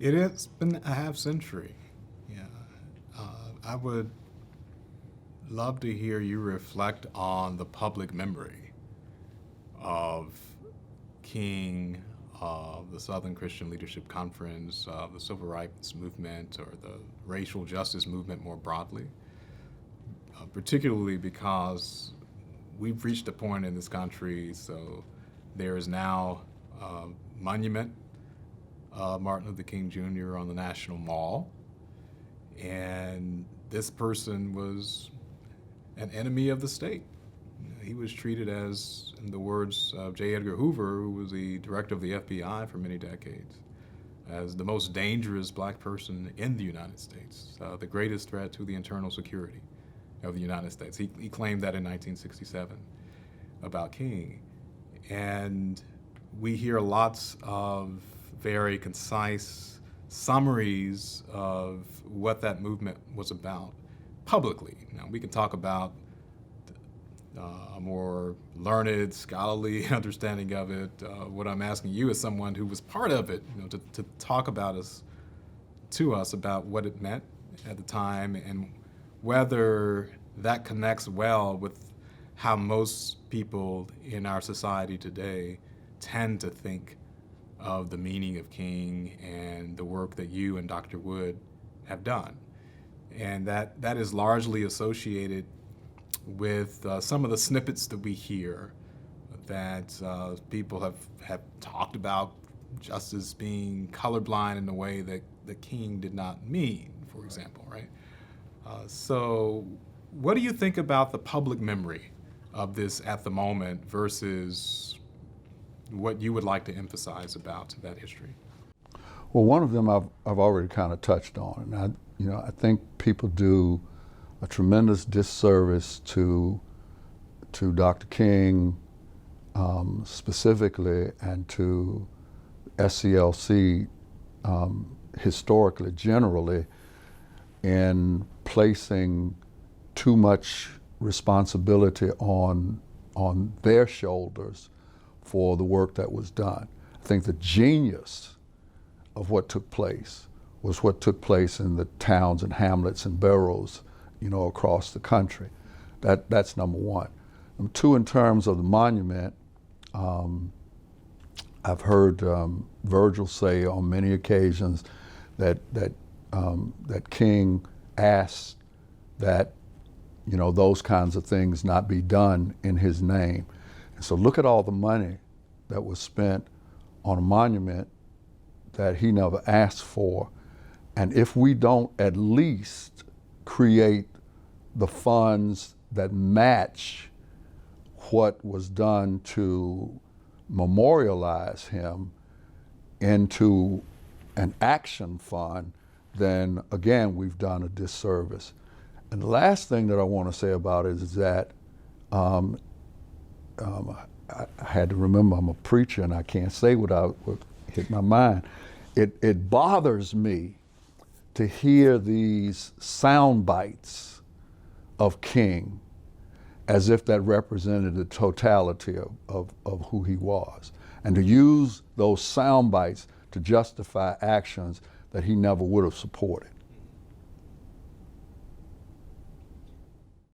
It has been a half century. Yeah. I would love to hear you reflect on the public memory of King, of the Southern Christian Leadership Conference, of the Civil Rights Movement, or the racial justice movement more broadly, particularly because we've reached a point in this country, so there is now a monument Martin Luther King Jr. on the National Mall. And this person was an enemy of the state. He was treated as, in the words of J. Edgar Hoover, who was the director of the FBI for many decades, as the most dangerous black person in the United States, the greatest threat to the internal security of the United States. He claimed that in 1967 about King. And we hear lots of very concise summaries of what that movement was about publicly. Now, we can talk about a more learned, scholarly understanding of it. What I'm asking you as someone who was part of it, to talk about to us about what it meant at the time and whether that connects well with how most people in our society today tend to think of the meaning of King and the work that you and Dr. Wood have done. And that is largely associated with some of the snippets that we hear that people have talked about justice being colorblind in a way that the King did not mean, for example, right? So what do you think about the public memory of this at the moment versus what you would like to emphasize about that history? Well, one of them I've already kind of touched on, and I think people do a tremendous disservice to Dr. King specifically, and to SCLC historically, generally, in placing too much responsibility on their shoulders for the work that was done. I think the genius of what took place was what took place in the towns and hamlets and boroughs, across the country. That's number one. Number two, in terms of the monument, I've heard Virgil say on many occasions that King asked that those kinds of things not be done in his name. And so look at all the money that was spent on a monument that he never asked for. And if we don't at least create the funds that match what was done to memorialize him into an action fund, then again, we've done a disservice. And the last thing that I want to say about it is that I had to remember I'm a preacher and I can't say without what hit my mind. It bothers me to hear these sound bites of King as if that represented the totality of who he was, and to use those sound bites to justify actions that he never would have supported.